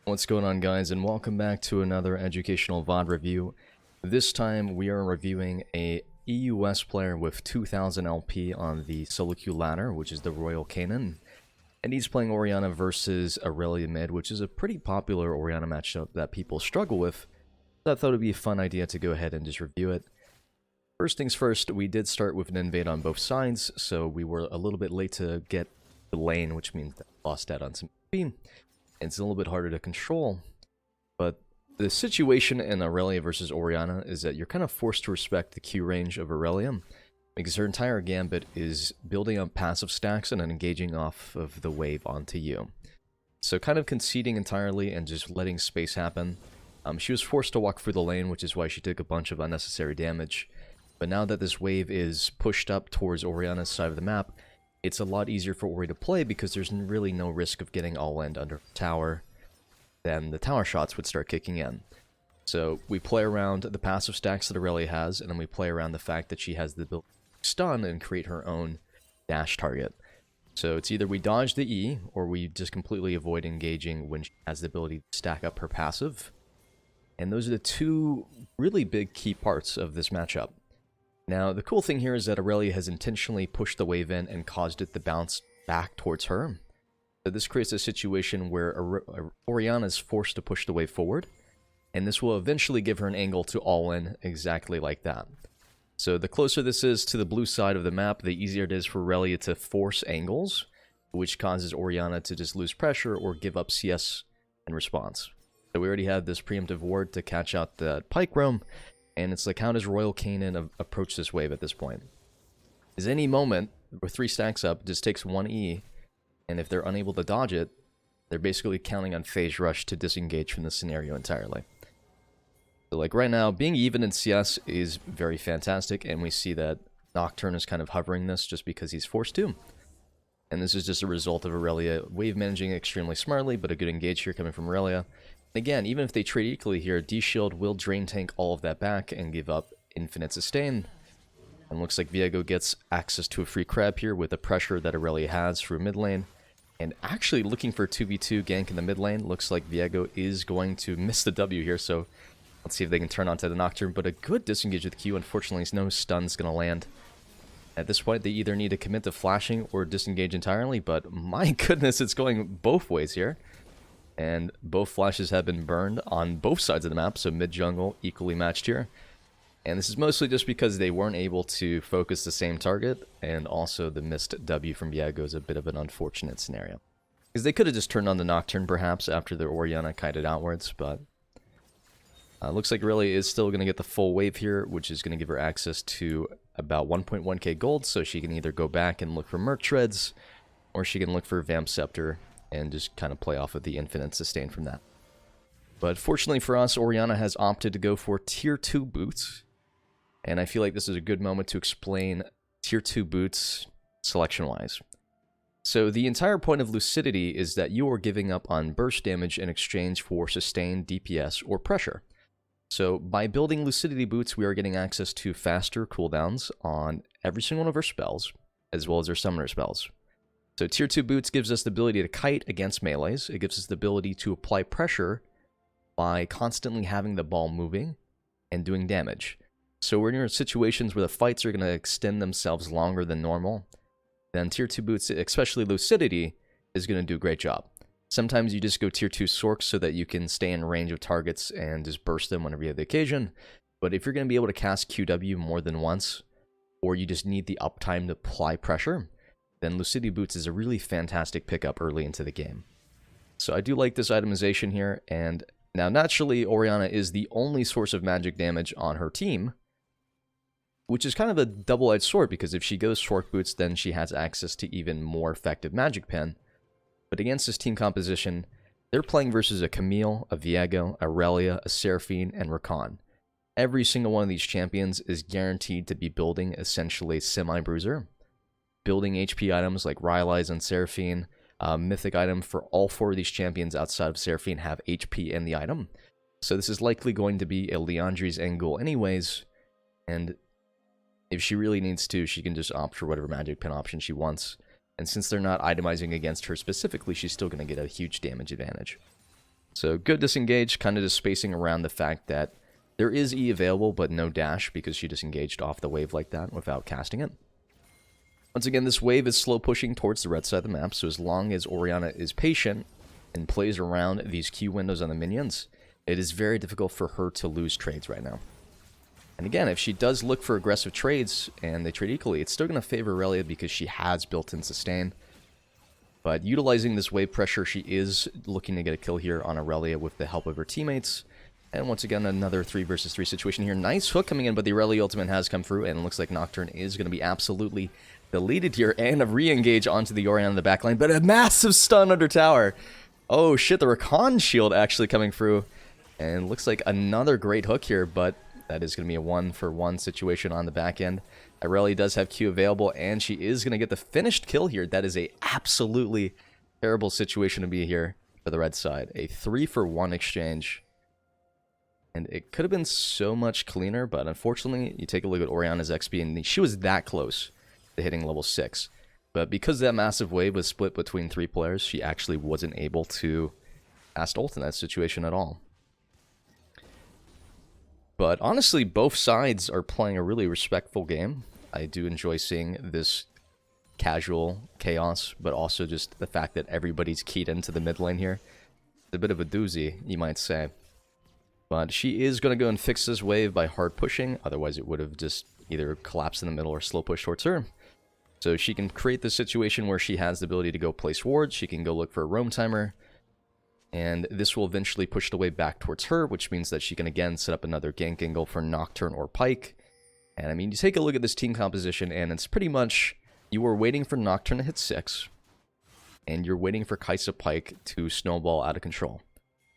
What's going on, guys, and welcome back to another educational VOD review. This time we are reviewing a EUS player with 2000 LP on the solo queue ladder, which is the Royal Canin, and he's playing Orianna versus Aurelia mid, which is a pretty popular Orianna matchup that people struggle with. So I thought it would be a fun idea to go ahead and just review it. First things first, we did start with an invade on both sides, so we were a little bit late to get the lane, which means that we lost out on some speed. It's a little bit harder to control, but the situation in Aurelia versus Orianna is that you're kind of forced to respect the Q range of Aurelia, because her entire gambit is building up passive stacks and then engaging off of the wave onto you. So kind of conceding entirely and just letting space happen. She was forced to walk through the lane, which is why she took a bunch of unnecessary damage. But now that this wave is pushed up towards Orianna's side of the map, it's a lot easier for Ori to play because there's really no risk of getting all-end under tower. Then the tower shots would start kicking in. So we play around the passive stacks that Aurelia has, and then we play around the fact that she has the ability to stun and create her own dash target. So it's either we dodge the E, or we just completely avoid engaging when she has the ability to stack up her passive. And those are the two really big key parts of this matchup. Now, the cool thing here is that Aurelia has intentionally pushed the wave in and caused it to bounce back towards her. So this creates a situation where Orianna is forced to push the wave forward, and this will eventually give her an angle to all-in exactly like that. So the closer this is to the blue side of the map, the easier it is for Aurelia to force angles, which causes Orianna to just lose pressure or give up CS in response. So we already have this preemptive ward to catch out the pike roam, and it's like, how does Royal Canin approach this wave at this point? Is any moment, with 3 stacks up, just takes 1 E, and if they're unable to dodge it, they're basically counting on phase rush to disengage from the scenario entirely. So like right now, being even in CS is very fantastic, and we see that Nocturne is kind of hovering this just because he's forced to. And this is just a result of Aurelia wave managing extremely smartly, but a good engage here coming from Aurelia. Again, even if they trade equally here, D-Shield will drain tank all of that back and give up infinite sustain. And looks like Viego gets access to a free crab here with the pressure that Aurelia has through mid lane. And actually looking for a 2v2 gank in the mid lane. Looks like Viego is going to miss the W here, so let's see if they can turn onto the Nocturne. But a good disengage with Q. Unfortunately, no stun's going to land. At this point, they either need to commit to flashing or disengage entirely, but my goodness, it's going both ways here. And both flashes have been burned on both sides of the map, so mid-jungle equally matched here. And this is mostly just because they weren't able to focus the same target, and also the missed W from Viego is a bit of an unfortunate scenario. Because they could have just turned on the Nocturne perhaps after the Orianna kited outwards, but looks like Aurelia is still going to get the full wave here, which is going to give her access to about 1.1k gold, so she can either go back and look for Merc Treads, or she can look for Vamp Scepter and just kind of play off of the infinite sustain from that. But fortunately for us, Orianna has opted to go for tier 2 boots, and I feel like this is a good moment to explain tier 2 boots selection-wise. So the entire point of Lucidity is that you are giving up on burst damage in exchange for sustained DPS or pressure. So by building Lucidity boots, we are getting access to faster cooldowns on every single one of our spells, as well as our summoner spells. So tier 2 boots gives us the ability to kite against melees. It gives us the ability to apply pressure by constantly having the ball moving and doing damage. So we're in situations where the fights are going to extend themselves longer than normal. Then tier 2 boots, especially Lucidity, is going to do a great job. Sometimes you just go tier 2 Sorks so that you can stay in range of targets and just burst them whenever you have the occasion. But if you're going to be able to cast QW more than once, or you just need the uptime to apply pressure, then Lucidity Boots is a really fantastic pickup early into the game. So I do like this itemization here, and now naturally Orianna is the only source of magic damage on her team, which is kind of a double-edged sword, because if she goes Sork Boots, then she has access to even more effective magic pen. But against this team composition, they're playing versus a Camille, a Viego, a Aurelia, a Seraphine, and Rakan. Every single one of these champions is guaranteed to be building essentially semi-bruiser. Building HP items like Rylai's and Seraphine. Mythic item for all 4 of these champions outside of Seraphine have HP in the item. So this is likely going to be a Liandry's end goal anyways. And if she really needs to, she can just opt for whatever magic pen option she wants. And since they're not itemizing against her specifically, she's still going to get a huge damage advantage. So good disengage, kind of just spacing around the fact that there is E available, but no dash because she disengaged off the wave like that without casting it. Once again, this wave is slow pushing towards the red side of the map, so as long as Orianna is patient and plays around these Q windows on the minions, it is very difficult for her to lose trades right now. And again, if she does look for aggressive trades and they trade equally, it's still going to favor Aurelia because she has built-in sustain. But utilizing this wave pressure, she is looking to get a kill here on Aurelia with the help of her teammates. And once again, another 3 versus 3 situation here. Nice hook coming in, but the Aurelia ultimate has come through, and it looks like Nocturne is going to be absolutely deleted here, and a re-engage onto the Orianna in the backline, but a massive stun under tower. Oh shit, the Rakan shield actually coming through, and looks like another great hook here, but that is going to be a 1-for-1 situation on the back end. Aurelia does have Q available, and she is going to get the finished kill here. That is a absolutely terrible situation to be here for the red side. A 3-for-1 exchange. And it could have been so much cleaner, but unfortunately, you take a look at Orianna's XP, and she was that close to hitting level 6. But because that massive wave was split between 3 players, she actually wasn't able to cast ult in that situation at all. But honestly, both sides are playing a really respectful game. I do enjoy seeing this casual chaos, but also just the fact that everybody's keyed into the mid lane here. It's a bit of a doozy, you might say. But she is going to go and fix this wave by hard pushing, otherwise it would have just either collapsed in the middle or slow push towards her. So she can create this situation where she has the ability to go place wards, she can go look for a roam timer, and this will eventually push the wave back towards her, which means that she can again set up another gank angle for Nocturne or Pyke. And I mean, you take a look at this team composition, and it's pretty much, you are waiting for Nocturne to hit 6, and you're waiting for Kai'Sa Pyke to snowball out of control.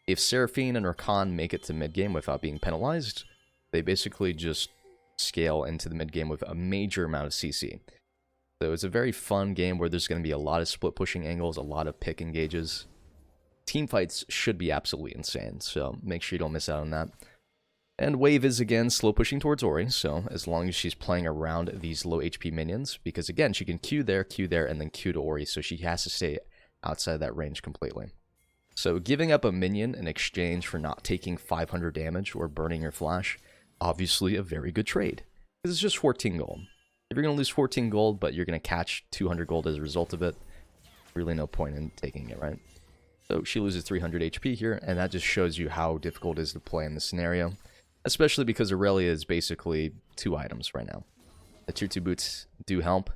If Seraphine and Rakan make it to mid-game without being penalized, they basically just scale into the mid-game with a major amount of CC. So it's a very fun game where there's going to be a lot of split pushing angles, a lot of pick engages. Team fights should be absolutely insane, so make sure you don't miss out on that. And wave is again slow pushing towards Ori, so as long as she's playing around these low HP minions, because again, she can Q there, and then Q to Ori, so she has to stay outside that range completely. So giving up a minion in exchange for not taking 500 damage or burning your flash, obviously a very good trade, because it's just 14 gold. If you're going to lose 14 gold, but you're going to catch 200 gold as a result of it, really no point in taking it, right? So she loses 300 HP here, and that just shows you how difficult it is to play in this scenario, especially because Aurelia is basically 2 items right now. The tier 2 boots do help,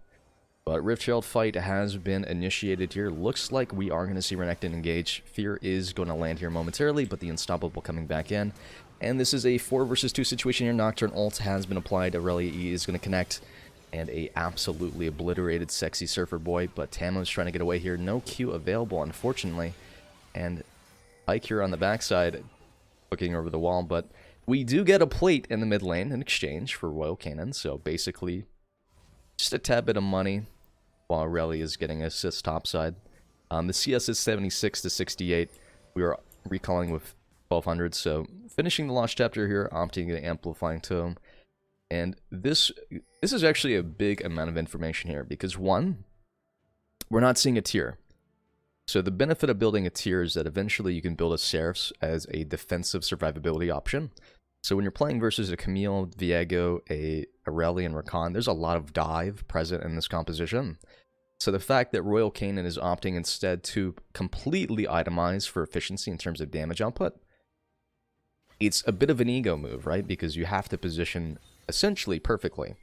but Rift Herald fight has been initiated here. Looks like we are going to see Renekton engage. Fear is going to land here momentarily, but the Unstoppable coming back in. And this is a 4 versus 2 situation here. Nocturne ult has been applied. Aurelia E is going to connect. And a absolutely obliterated sexy Surfer Boy, but Tamo's trying to get away here. No Q available, unfortunately. And Pyke here on the backside, looking over the wall, but we do get a plate in the mid lane in exchange for Royal Cannon, so basically just a tad bit of money while Aurelia is getting assist topside. The CS is 76 to 68. We are recalling with 1200, so finishing the Lost Chapter here, opting the Amplifying Tome. And this is actually a big amount of information here, because one, we're not seeing a tier. So the benefit of building a tier is that eventually you can build a Seraphs as a defensive survivability option. So when you're playing versus a Camille, Viego, a Aurelia, and Rakan, there's a lot of dive present in this composition. So the fact that Royal Canaan is opting instead to completely itemize for efficiency in terms of damage output, it's a bit of an ego move, right? Because you have to position essentially perfectly.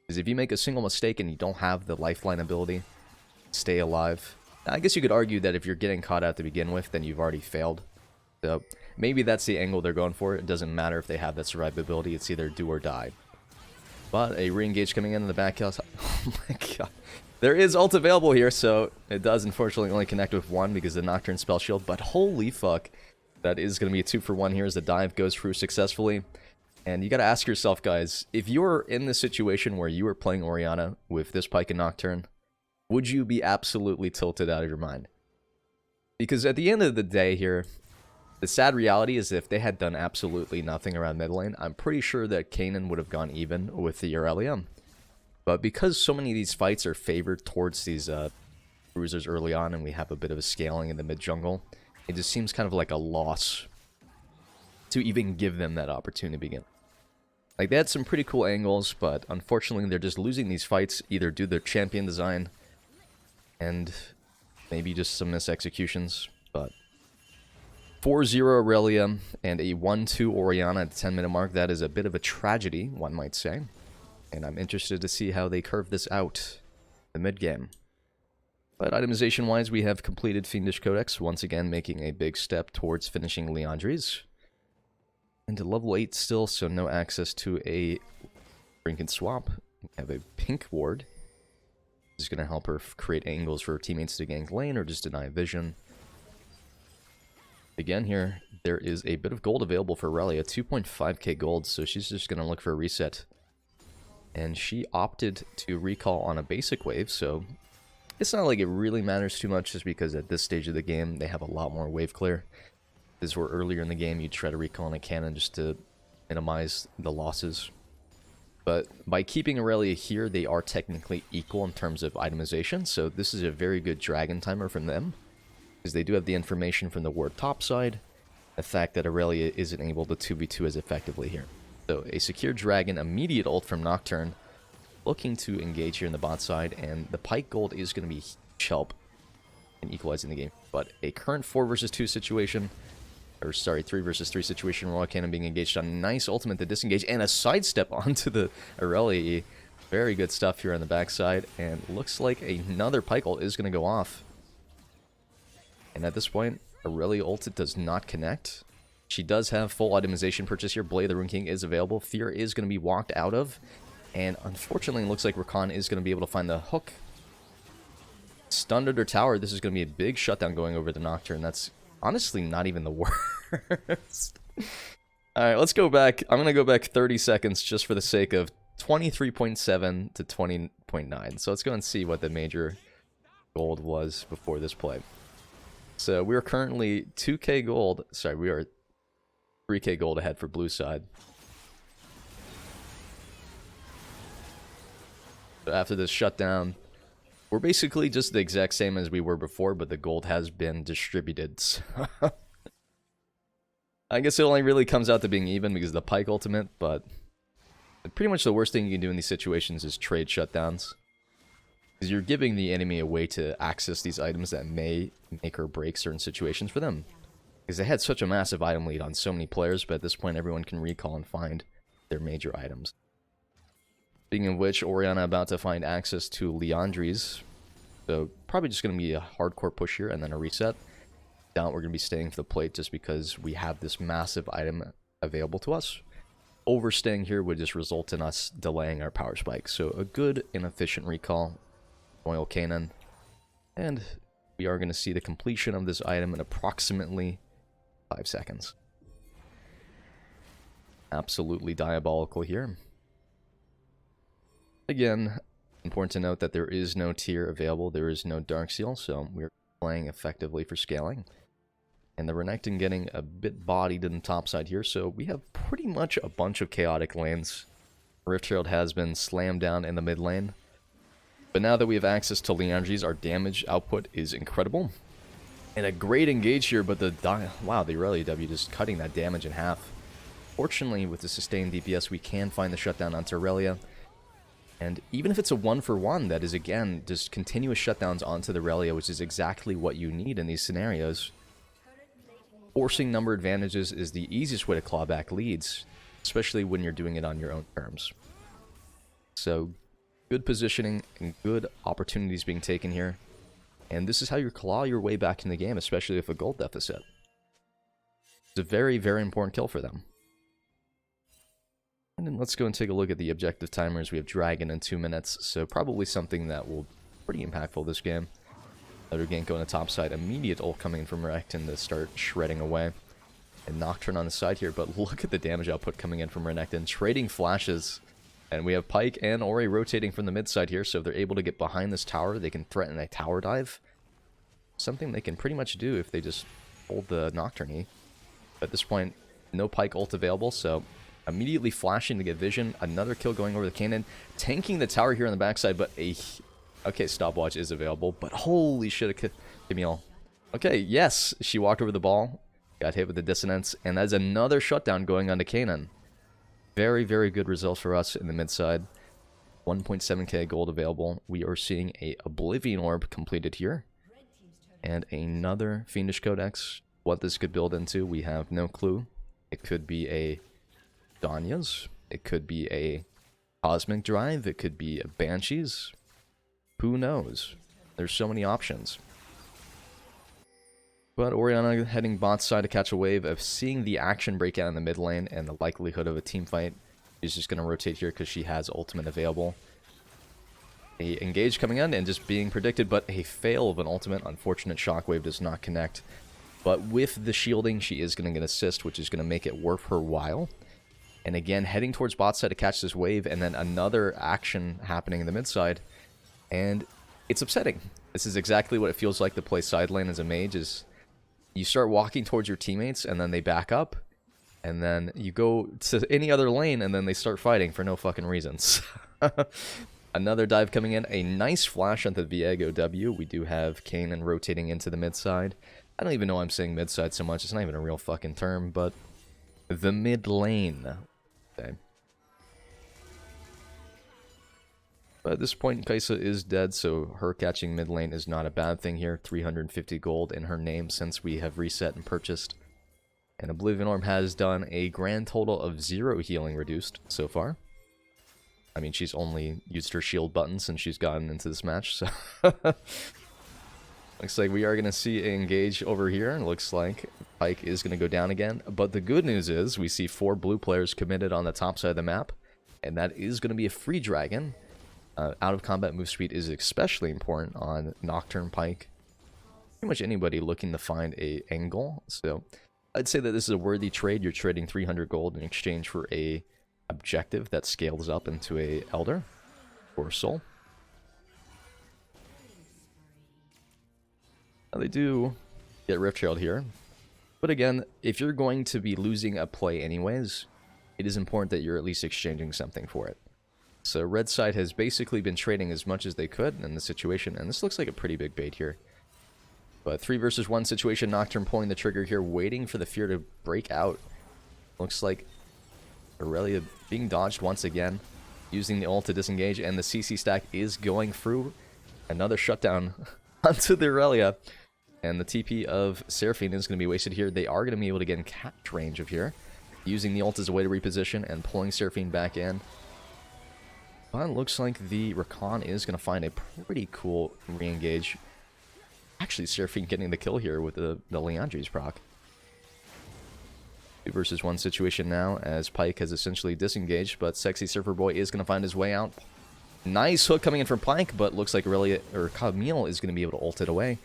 Because if you make a single mistake and you don't have the lifeline ability, stay alive. I guess you could argue that if you're getting caught out to begin with, then you've already failed. So maybe that's the angle they're going for. It doesn't matter if they have that survivability. It's either do or die. But a re-engage coming in the back house. Oh my god. There is ult available here, so it does unfortunately only connect with 1 because of the Nocturne spell shield. But holy fuck. That is going to be a 2-for-1 here as the dive goes through successfully. And you got to ask yourself, guys, if you're in this situation where you are playing Orianna with this Pyke and Nocturne, would you be absolutely tilted out of your mind? Because at the end of the day here, the sad reality is if they had done absolutely nothing around mid lane, I'm pretty sure that Kanan would have gone even with the Aurelia. But because so many of these fights are favored towards these bruisers early on, and we have a bit of a scaling in the mid jungle, It just seems kind of like a loss to even give them that opportunity to begin. Like, they had some pretty cool angles, but unfortunately they're just losing these fights, either due to their champion design and maybe just some misexecutions. But 4-0 Aurelia and a 1-2 Orianna at the 10-minute mark, that is a bit of a tragedy, one might say. And I'm interested to see how they curve this out the mid-game. But itemization-wise, we have completed Fiendish Codex, once again making a big step towards finishing Liandry's. Into level 8 still, so no access to a Drink and Swap. We have a pink ward. This is going to help her create angles for her teammates to gank lane or just deny vision. Again here, there is a bit of gold available for Aurelia, 2.5k gold, so she's just going to look for a reset. And she opted to recall on a basic wave, so it's not like it really matters too much just because at this stage of the game, they have a lot more wave clear. This were earlier in the game, you'd try to recall on a cannon just to minimize the losses. But by keeping Aurelia here, they are technically equal in terms of itemization, so this is a very good dragon timer from them, because they do have the information from the ward topside, the fact that Aurelia isn't able to 2v2 as effectively here. So a secure dragon, immediate ult from Nocturne, looking to engage here in the bot side, and the Pike gold is going to be huge help in equalizing the game. But a current 4 versus 2 situation, or sorry, 3 versus 3 situation, Royal Cannon being engaged on nice ultimate to disengage, and a sidestep onto the Aurelia. Very good stuff here on the backside, and looks like another Pike ult is going to go off. And at this point, Aurelia ult does not connect. She does have full itemization purchase here. Blade the Rune King is available. Fear is going to be walked out of. And unfortunately, it looks like Rakan is going to be able to find the hook. Stunned under tower. This is going to be a big shutdown going over the Nocturne. That's honestly not even the worst. Alright, let's go back. I'm going to go back 30 seconds just for the sake of 23.7 to 20.9. So let's go and see what the major gold was before this play. So we are currently 2k gold. Sorry, we are 3k gold ahead for blue side. So after this shutdown, we're basically just the exact same as we were before, but the gold has been distributed. So I guess it only really comes out to being even because of the Pike ultimate, but pretty much the worst thing you can do in these situations is trade shutdowns. Because you're giving the enemy a way to access these items that may make or break certain situations for them. Because they had such a massive item lead on so many players, but at this point everyone can recall and find their major items. Speaking of which, Orianna about to find access to Liandry's. So probably just going to be a hardcore push here and then a reset. Doubt we're going to be staying for the plate just because we have this massive item available to us. Overstaying here would just result in us delaying our power spike. So a good and efficient recall. Royal Cannon. And we are going to see the completion of this item in approximately 5 seconds. Absolutely diabolical here. Again, important to note that there is no tier available. There is no Dark Seal, so we're playing effectively for scaling. And the Renekton getting a bit bodied in the top side here, so we have pretty much a bunch of chaotic lanes. Rift Herald has been slammed down in the mid lane. But now that we have access to Liandry's, our damage output is incredible. And a great engage here, but wow, the Aurelia W just cutting that damage in half. Fortunately, with the sustained DPS, we can find the shutdown onto Aurelia. And even if it's a 1-for-1, that is, again, just continuous shutdowns onto the Aurelia, which is exactly what you need in these scenarios. Forcing number advantages is the easiest way to claw back leads, especially when you're doing it on your own terms. So, good positioning and good opportunities being taken here. And this is how you claw your way back in the game, especially with a gold deficit. It's a very, very important kill for them. And then let's go and take a look at the objective timers. We have Dragon in 2 minutes, so probably something that will be pretty impactful this game. Another gank going to top side, immediate ult coming in from Renekton to start shredding away. And Nocturne on the side here, but look at the damage output coming in from Renekton, trading flashes. And we have Pike and Ori rotating from the mid side here, so if they're able to get behind this tower, they can threaten a tower dive. Something they can pretty much do if they just hold the Nocturne E. At this point, no Pike ult available, so immediately flashing to get vision. Another kill going over the cannon. Tanking the tower here on the backside, but a... Okay, stopwatch is available, but holy shit, Camille. Okay, yes, she walked over the ball, got hit with the dissonance, and that's another shutdown going on to Kanan. Very, very good results for us in the mid side. 1.7k gold available. We are seeing a Oblivion Orb completed here. And another Fiendish Codex. What this could build into, we have no clue. It could be a Danya's. It could be a Cosmic Drive. It could be a Banshees. Who knows? There's so many options. But Orianna heading bot side to catch a wave of seeing the action break out in the mid lane and the likelihood of a team fight. She's just going to rotate here because she has ultimate available. A engage coming in and just being predicted, but a fail of an ultimate. Unfortunate shockwave does not connect. But with the shielding, she is going to get assist, which is going to make it worth her while. And again, heading towards bot side to catch this wave, and then another action happening in the mid side. And it's upsetting. This is exactly what it feels like to play side lane as a mage, is you start walking towards your teammates, and then they back up. And then you go to any other lane, and then they start fighting for no fucking reasons. Another dive coming in. A nice flash onto the Viego W. We do have Kanan rotating into the mid side. I don't even know why I'm saying mid side so much. It's not even a real fucking term, but the mid lane. Okay. But at this point, Kaisa is dead, so her catching mid lane is not a bad thing here. 350 gold in her name since we have reset and purchased. And Oblivion Orb has done a grand total of 0 healing reduced so far. I mean, she's only used her shield button since she's gotten into this match, so... Looks like we are going to see an engage over here, and looks like Pyke is going to go down again. But the good news is we see 4 blue players committed on the top side of the map, and that is going to be a free dragon. Out of combat move speed is especially important on Nocturne Pyke. Pretty much anybody looking to find a angle, so... I'd say that this is a worthy trade. You're trading 300 gold in exchange for a objective that scales up into a Elder or Soul. Now they do get Rift Herald here. But again, if you're going to be losing a play anyways, it is important that you're at least exchanging something for it. So red side has basically been trading as much as they could in the situation, and this looks like a pretty big bait here. But 3 versus 1 situation, Nocturne pulling the trigger here, waiting for the fear to break out. Looks like Aurelia being dodged once again, using the ult to disengage, and the CC stack is going through. Another shutdown onto the Aurelia. And the TP of Seraphine is going to be wasted here. They are going to be able to get in catch range of here, using the ult as a way to reposition and pulling Seraphine back in. But it looks like the Rakan is going to find a pretty cool re-engage. Actually, Seraphine getting the kill here with the Leandri's proc. 2 versus 1 situation now, as Pyke has essentially disengaged, but Sexy Surfer Boy is going to find his way out. Nice hook coming in from Pyke, but looks like Aurelia, or Camille is going to be able to ult it away.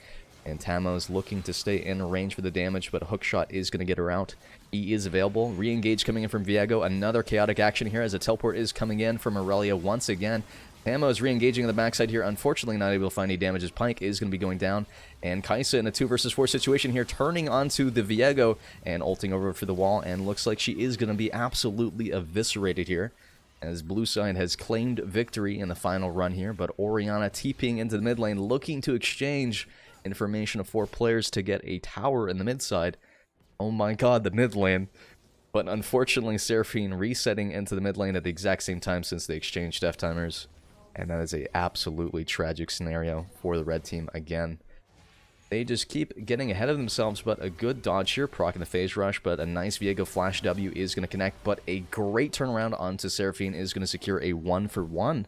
And Tamo's looking to stay in range for the damage, but a hook shot is going to get her out. E is available. Re-engage coming in from Viego. Another chaotic action here as a teleport is coming in from Aurelia once again. Tamo is re-engaging on the backside here. Unfortunately, not able to find any damage as Pyke is going to be going down. And Kaisa in a 2 versus 4 situation here, turning onto the Viego and ulting over for the wall. And looks like she is going to be absolutely eviscerated here, as blue side has claimed victory in the final run here. But Orianna TPing into the mid lane, looking to exchange information of 4 players to get a tower in the mid side. Oh my god, the mid lane. But unfortunately, Seraphine resetting into the mid lane at the exact same time since they exchanged death timers. And that is a absolutely tragic scenario for the red team again. They just keep getting ahead of themselves, but a good dodge here, proccing the phase rush, but a nice Viego flash W is going to connect, but a great turnaround onto Seraphine is going to secure a 1-for-1.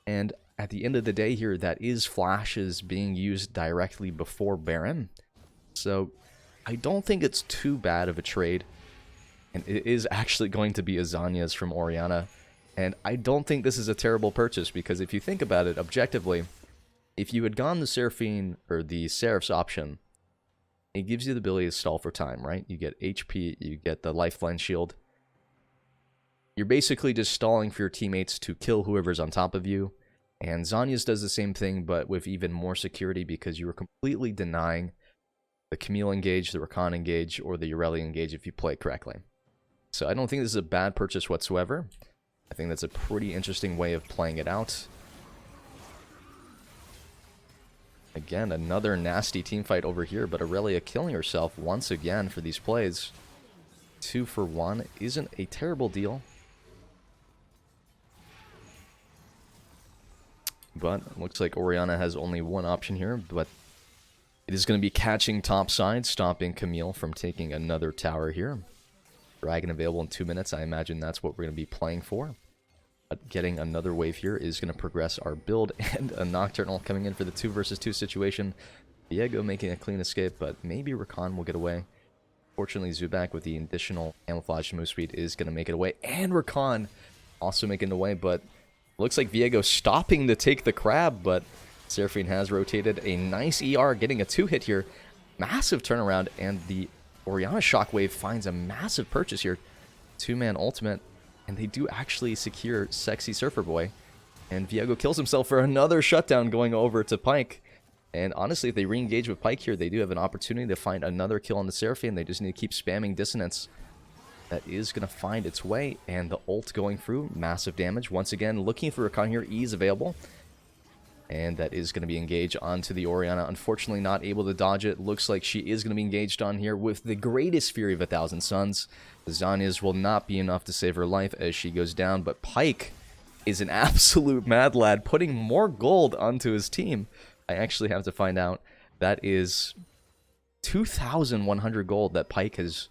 And at the end of the day here, that is flashes being used directly before Baron. So I don't think it's too bad of a trade. And it is actually going to be a Zania's from Orianna. And I don't think this is a terrible purchase, because if you think about it objectively, if you had gone the Seraphine or the Seraph's option, it gives you the ability to stall for time, right? You get HP, you get the lifeline shield. You're basically just stalling for your teammates to kill whoever's on top of you. And Zanya's does the same thing, but with even more security, because you are completely denying the Camille engage, the Rakan engage, or the Aurelia engage if you play correctly. So I don't think this is a bad purchase whatsoever. I think that's a pretty interesting way of playing it out. Again, another nasty team fight over here, but Aurelia killing herself once again for these plays. 2 for 1 isn't a terrible deal. But it looks like Orianna has only one option here, but it is going to be catching top side, stopping Camille from taking another tower here. Dragon available in 2 minutes. I imagine that's what we're going to be playing for. But getting another wave here is going to progress our build, and a Nocturnal coming in for the 2 versus 2 situation. Viego making a clean escape, but maybe Rakan will get away. Fortunately, Zubac with the additional camouflage move speed is going to make it away, and Rakan also making it away, but looks like Viego stopping to take the crab, but Seraphine has rotated. A nice ER, getting a 2-hit here. Massive turnaround, and the Orianna Shockwave finds a massive purchase here. 2-man ultimate, and they do actually secure Sexy Surfer Boy. And Viego kills himself for another shutdown going over to Pyke. And honestly, if they re-engage with Pyke here, they do have an opportunity to find another kill on the Seraphine. They just need to keep spamming Dissonance. That is going to find its way, and the ult going through. Massive damage. Once again, looking for Rakan here. E is available. And that is going to be engaged onto the Orianna. Unfortunately, not able to dodge it. Looks like she is going to be engaged on here with the greatest Fury of 1,000 Suns. The Zianni's will not be enough to save her life as she goes down, but Pyke is an absolute mad lad, putting more gold onto his team. I actually have to find out. That is 2,100 gold that Pyke has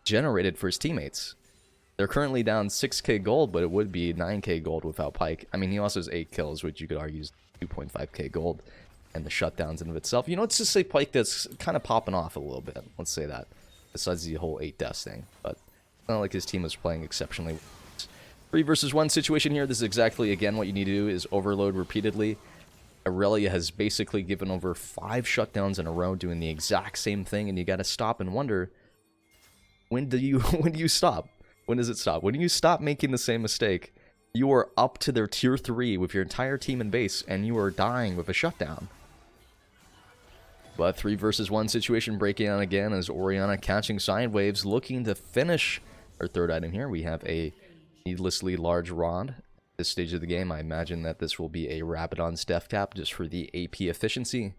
generated for his teammates. They're currently down 6k gold, but it would be 9k gold without Pyke. I mean, he also has 8 kills, which you could argue is 2.5k gold, and the shutdowns in of itself. You know, let's just say Pyke that's kind of popping off a little bit. Let's say that. Besides the whole 8 deaths thing. But it's not like his team was playing exceptionally well. 3 versus 1 situation here. This is exactly, again, what you need to do is overload repeatedly. Aurelia has basically given over 5 shutdowns in a row doing the exact same thing, and you got to stop and wonder, when do you stop? When does it stop? When do you stop making the same mistake? You are up to their tier 3 with your entire team in base, and you are dying with a shutdown. But 3 versus 1 situation breaking out again as Orianna catching sidewaves, looking to finish our third item here. We have a needlessly large rod. This stage of the game, I imagine that this will be a Rabadon's Death Cap just for the AP efficiency.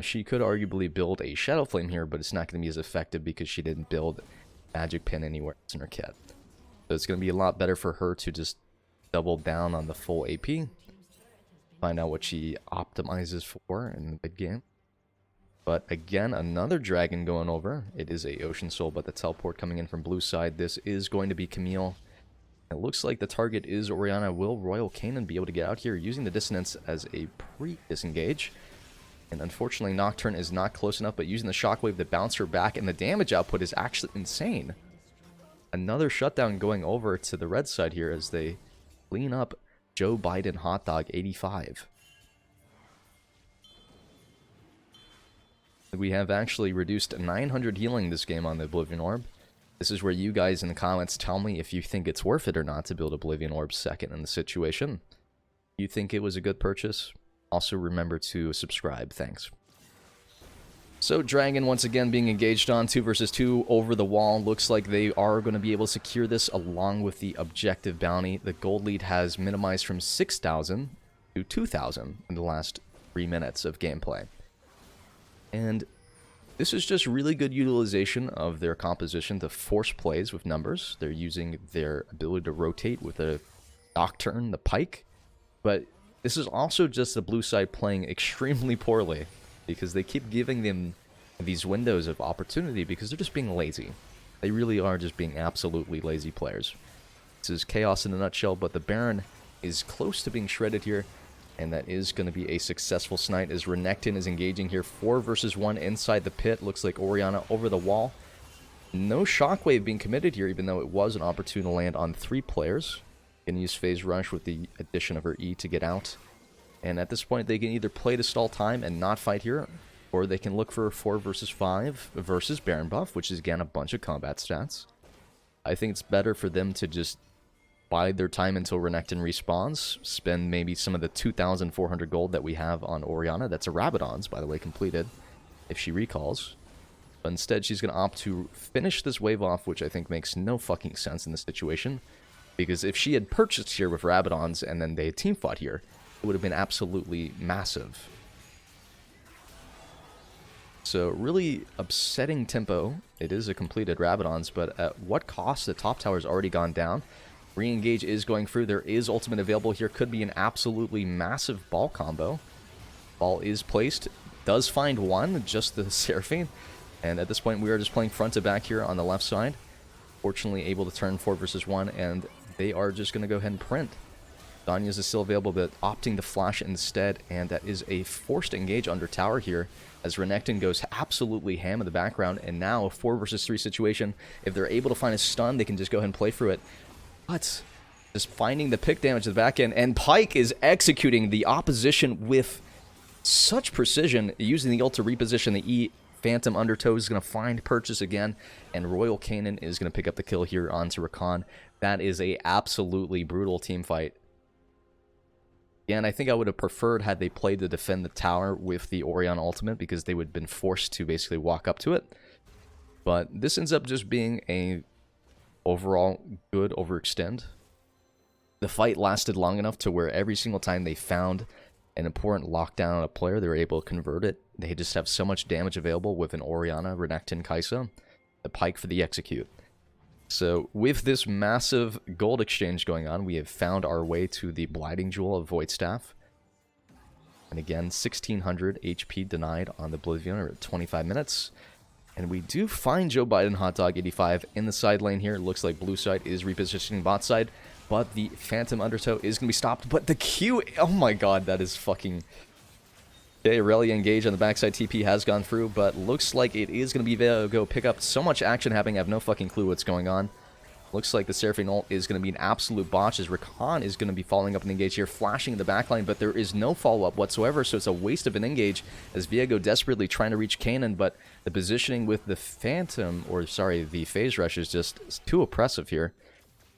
She could arguably build a Shadow Flame here, but it's not going to be as effective because she didn't build Magic Pin anywhere else in her kit. So it's going to be a lot better for her to just double down on the full AP. Find out what she optimizes for in the big game. But again, another dragon going over. It is a Ocean Soul, but the teleport coming in from blue side. This is going to be Camille. It looks like the target is Orianna. Will Royal Canin be able to get out here using the Dissonance as a pre-disengage? And unfortunately, Nocturne is not close enough, but using the Shockwave to bounce her back, and the damage output is actually insane. Another shutdown going over to the red side here as they clean up Joe Biden Hot Dog 85. We have actually reduced 900 healing this game on the Oblivion Orb. This is where you guys in the comments tell me if you think it's worth it or not to build Oblivion Orb second in the situation. You think it was a good purchase? Also remember to subscribe. Thanks. So Dragon once again being engaged on 2 versus 2 over the wall. Looks like they are going to be able to secure this along with the objective bounty. The gold lead has minimized from 6,000 to 2,000 in the last 3 minutes of gameplay. And this is just really good utilization of their composition to force plays with numbers. They're using their ability to rotate with a Nocturne, the Pyke. But this is also just the blue side playing extremely poorly because they keep giving them these windows of opportunity because they're just being lazy. They really are just being absolutely lazy players. This is chaos in a nutshell, but the Baron is close to being shredded here. And that is going to be a successful snipe as Renekton is engaging here. 4 versus 1 inside the pit. Looks like Orianna over the wall. No Shockwave being committed here, even though it was an opportunity to land on 3 players. Can use Phase Rush with the addition of her E to get out. And at this point, they can either play to stall time and not fight here, or they can look for 4 versus 5 versus Baron buff, which is again a bunch of combat stats. I think it's better for them to just bide their time until Renekton respawns, spend maybe some of the 2,400 gold that we have on Orianna. That's a Rabadon's, by the way, completed, if she recalls. But instead, she's going to opt to finish this wave off, which I think makes no fucking sense in this situation. Because if she had purchased here with Rabadon's and then they had team fought here, it would have been absolutely massive. So really upsetting tempo. It is a completed Rabadon's, but at what cost? The top tower's already gone down. Re-engage is going through. There is ultimate available here. Could be an absolutely massive ball combo. Ball is placed. Does find one, just the Seraphine. And at this point, we are just playing front to back here on the left side. Fortunately, able to turn 4 versus 1, and they are just going to go ahead and print. Danya's is still available, but opting to flash instead, and that is a forced engage under tower here, as Renekton goes absolutely ham in the background, and now a 4 versus 3 situation. If they're able to find a stun, they can just go ahead and play through it. But just finding the pick damage at the back end, and Pyke is executing the opposition with such precision, using the ult to reposition the E. Phantom Undertow is going to find Perkz again, and Royal Canin is going to pick up the kill here onto Rakan. That is a absolutely brutal team fight. And I think I would have preferred had they played to defend the tower with the Orianna ultimate, because they would have been forced to basically walk up to it. But this ends up just being a overall good overextend. The fight lasted long enough to where every single time they found an important lockdown on a player, they were able to convert it. They just have so much damage available with an Orianna, Renekton, Kai'Sa, the Pyke for the execute. So with this massive gold exchange going on, we have found our way to the Blighting Jewel of Void Staff. And again, 1600 HP denied on the Oblivion at 25 minutes. And we do find Joe Biden Hotdog 85 in the side lane here. It looks like blue side is repositioning bot side, but the Phantom Undertow is going to be stopped. But the Q, oh my god, that is fucking... Okay, Aurelia engage on the backside. TP has gone through, but looks like it is going to be able to go pick up. So much action happening. I have no fucking clue what's going on. Looks like the Seraphine ult is going to be an absolute botch, as Rakan is going to be following up an engage here, flashing in the backline, but there is no follow-up whatsoever, so it's a waste of an engage, as Viego desperately trying to reach Kanan, but the positioning with the Phantom, or sorry, the Phase Rush is just too oppressive here.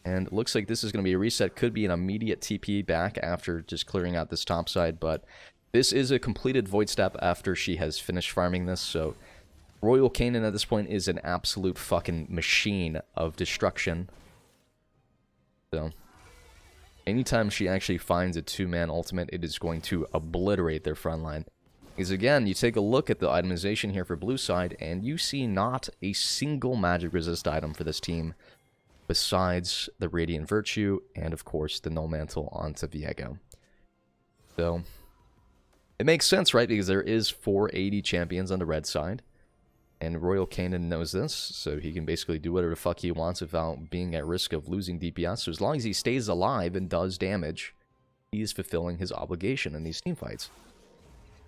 And looks like this is going to be a reset. Could be an immediate TP back after just clearing out this top side, but this is a completed Void Step after she has finished farming this, so Royal Canin at this point is an absolute fucking machine of destruction. So, anytime she actually finds a two-man ultimate, it is going to obliterate their front line. Because again, you take a look at the itemization here for blue side, and you see not a single magic resist item for this team, besides the Radiant Virtue, and of course the Null Mantle onto Viego. So, it makes sense, right? Because there is 480 champions on the red side. And Royal Canin knows this, so he can basically do whatever the fuck he wants without being at risk of losing DPS. So as long as he stays alive and does damage, he is fulfilling his obligation in these teamfights.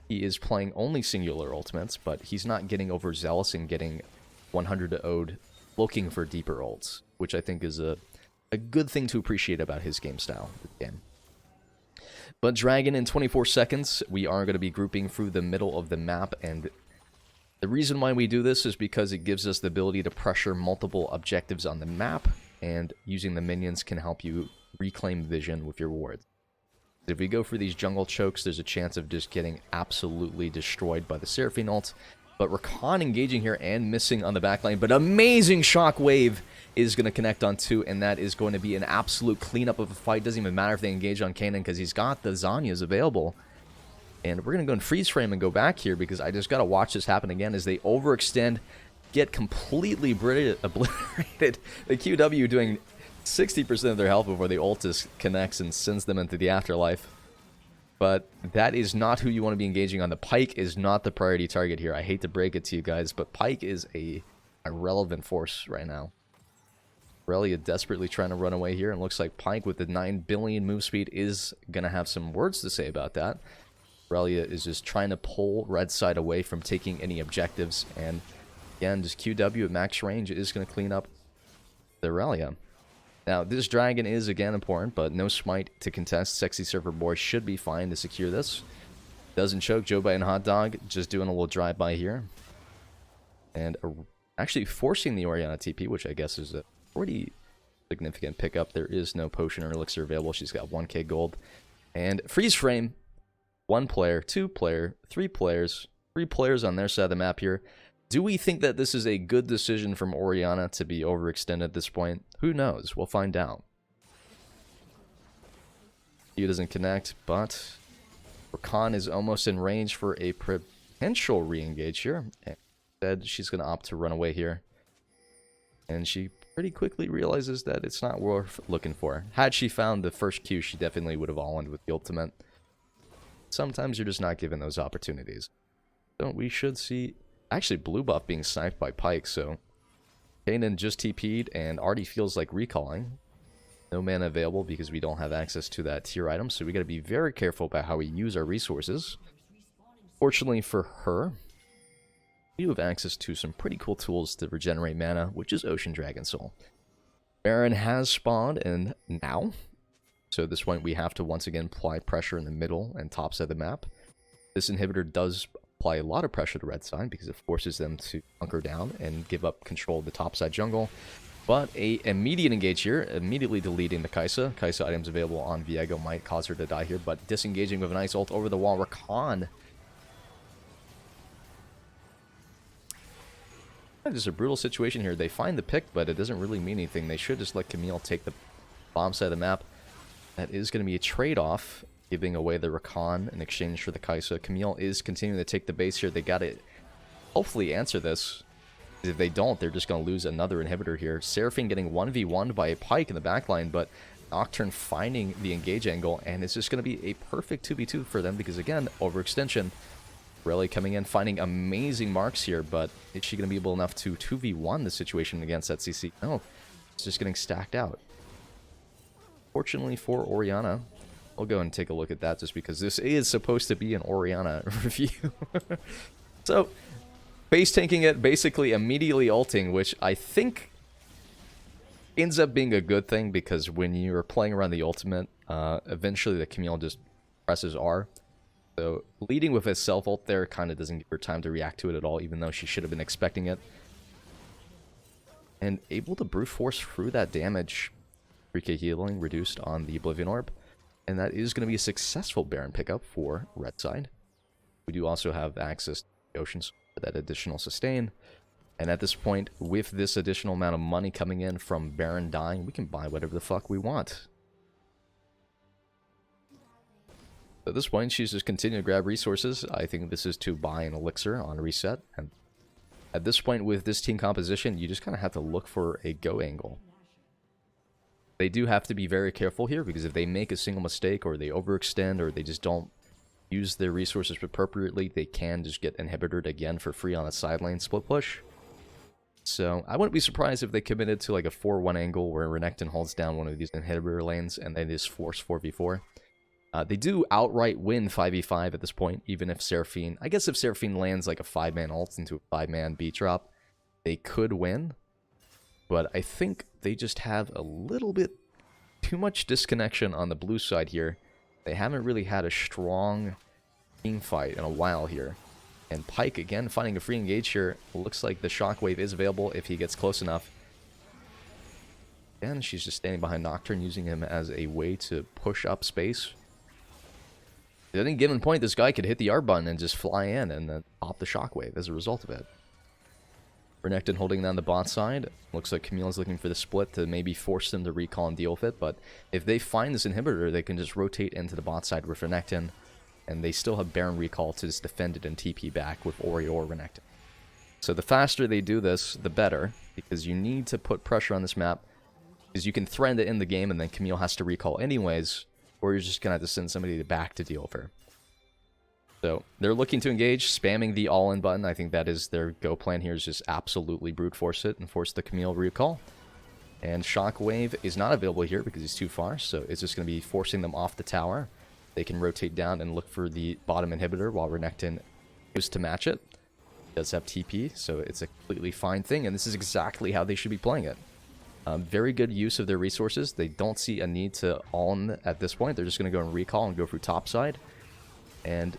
He is playing only singular ultimates, but he's not getting overzealous and getting 100 to ode looking for deeper ults, which I think is a good thing to appreciate about his game style. But Dragon, in 24 seconds, we are going to be grouping through the middle of the map, and the reason why we do this is because it gives us the ability to pressure multiple objectives on the map, and using the minions can help you reclaim vision with your wards. If we go for these jungle chokes, there's a chance of just getting absolutely destroyed by the Seraphine ult. But Rakan engaging here and missing on the backline, but amazing shockwave is going to connect on 2, and that is going to be an absolute cleanup of a fight. Doesn't even matter if they engage on Kanan, because he's got the Zanyas available. And we're going to go in freeze frame and go back here, because I just got to watch this happen again as they overextend, get completely obliterated. The QW doing 60% of their health before the ultis connects and sends them into the afterlife. But that is not who you want to be engaging on. The Pyke is not the priority target here. I hate to break it to you guys, but Pyke is a irrelevant force right now. Aurelia desperately trying to run away here, and looks like Pyke with the 9 billion move speed is going to have some words to say about that. Aurelia is just trying to pull red side away from taking any objectives, and again, just QW at max range is going to clean up the Aurelia. Now, this dragon is again important, but no smite to contest. Sexy Surfer Boy should be fine to secure this. Doesn't choke. Joe Biden Hot Dog just doing a little drive-by here. And actually forcing the Orianna TP, which I guess is a pretty significant pickup. There is no potion or elixir available. She's got 1k gold. And freeze frame. 1 player, 2 player, 3 players. 3 players on their side of the map here. Do we think that this is a good decision from Orianna to be overextended at this point? Who knows? We'll find out. He doesn't connect, but Rakan is almost in range for a potential re-engage here. Instead, she's going to opt to run away here. And she pretty quickly realizes that it's not worth looking for. Had she found the first Q, she definitely would have all-in with the ultimate. Sometimes you're just not given those opportunities. So we should see... Actually, blue buff being sniped by Pyke, so... Kanan just TP'd and already feels like recalling. No mana available because we don't have access to that tier item, so we gotta be very careful about how we use our resources. Fortunately for her, we have access to some pretty cool tools to regenerate mana, which is Ocean Dragon Soul. Baron has spawned, and now, so at this point we have to once again apply pressure in the middle and top side of the map. This inhibitor does apply a lot of pressure to red side because it forces them to hunker down and give up control of the top side jungle. But a immediate engage here, immediately deleting the Kai'Sa. Kai'Sa items available on Viego might cause her to die here, but disengaging with a nice ult over the wall. Rakan. It's a brutal situation here. They find the pick, but it doesn't really mean anything. They should just let Camille take the bomb side of the map. That is going to be a trade-off, giving away the Rakan in exchange for the Kai'Sa. Camille is continuing to take the base here. They got to hopefully answer this. If they don't, they're just going to lose another inhibitor here. Seraphine getting 1v1'd by a Pyke in the backline, but Nocturne finding the engage angle, and it's just going to be a perfect 2v2 for them because, again, overextension. Really coming in, finding amazing marks here, but is she going to be able enough to 2v1 the situation against that CC? No, it's just getting stacked out. Fortunately for Orianna, I'll go and take a look at that just because this is supposed to be an Orianna review. So... base tanking it, basically immediately ulting, which I think ends up being a good thing because when you're playing around the ultimate, eventually the Camille just presses R. So leading with a self-ult there kind of doesn't give her time to react to it at all, even though she should have been expecting it. And able to brute force through that damage. 3k healing reduced on the Oblivion Orb. And that is going to be a successful Baron pickup for red side. We do also have access to the Oceans for that additional sustain. And at this point, with this additional amount of money coming in from Baron dying, we can buy whatever the fuck we want. At this point, she's just continuing to grab resources. I think this is to buy an elixir on reset. And at this point, with this team composition, you just kind of have to look for a go angle. They do have to be very careful here, because if they make a single mistake, or they overextend, or they just don't use their resources appropriately, they can just get inhibited again for free on a side lane split push. So I wouldn't be surprised if they committed to like a 4-1 angle where Renekton holds down one of these inhibitor lanes and they just force 4v4. They do outright win 5v5 at this point, even if Seraphine... I guess if Seraphine lands like a 5-man ult into a 5-man beat drop, they could win. But I think they just have a little bit too much disconnection on the blue side here. They haven't really had a strong team fight in a while here. And Pyke, again, finding a free engage here. Looks like the shockwave is available if he gets close enough. Again, she's just standing behind Nocturne, using him as a way to push up space. At any given point, this guy could hit the R button and just fly in and then pop the shockwave as a result of it. Renekton holding down the bot side. Looks like Camille's looking for the split to maybe force them to recall and deal with it. But if they find this inhibitor, they can just rotate into the bot side with Renekton. And they still have Baron recall to just defend it and TP back with Ori or Renekton. So the faster they do this, the better. Because you need to put pressure on this map. Because you can threaten to end the game and then Camille has to recall anyways. Or you're just going to have to send somebody back to deal with her. So they're looking to engage, spamming the all-in button. I think that is their go plan here, is just absolutely brute force it and force the Camille recall. And Shockwave is not available here because he's too far, so it's just going to be forcing them off the tower. They can rotate down and look for the bottom inhibitor while Renekton goes to match it. He does have TP, so it's a completely fine thing, and this is exactly how they should be playing it. Very good use of their resources. They don't see a need to all-in at this point. They're just going to go and recall and go through topside. And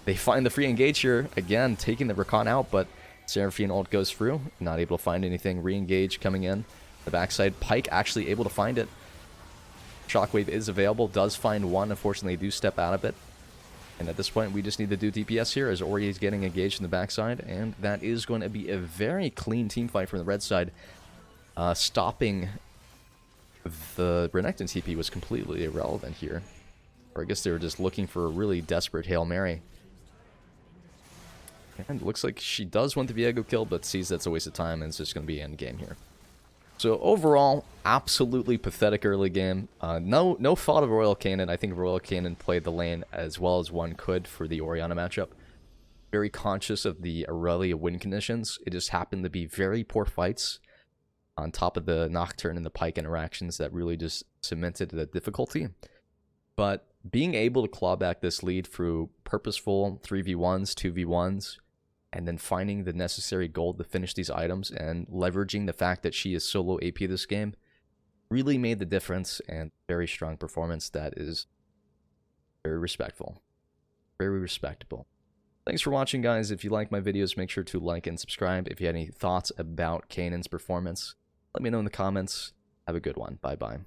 they find the free engage here, again, taking the Rakan out, but Seraphine ult goes through, not able to find anything. Re-engage coming in. The backside, Pyke actually able to find it. Shockwave is available, does find one. Unfortunately, they do step out of it. And at this point, we just need to do DPS here as Ori is getting engaged in the backside. And that is going to be a very clean team fight from the red side. Stopping the Renekton TP was completely irrelevant here. Or I guess they were just looking for a really desperate Hail Mary. And it looks like she does want the Viego kill, but sees that's a waste of time and it's just going to be end game here. So overall, absolutely pathetic early game. No fault of Royal Kanan. I think Royal Kanan played the lane as well as one could for the Orianna matchup. Very conscious of the Aurelia win conditions. It just happened to be very poor fights on top of the Nocturne and the Pike interactions that really just cemented the difficulty. But being able to claw back this lead through purposeful 3v1s, 2v1s, and then finding the necessary gold to finish these items and leveraging the fact that she is solo AP this game really made the difference, and very strong performance that is very respectful. Very respectable. Thanks for watching, guys. If you like my videos, make sure to like and subscribe. If you had any thoughts about Kanan's performance, let me know in the comments. Have a good one. Bye-bye.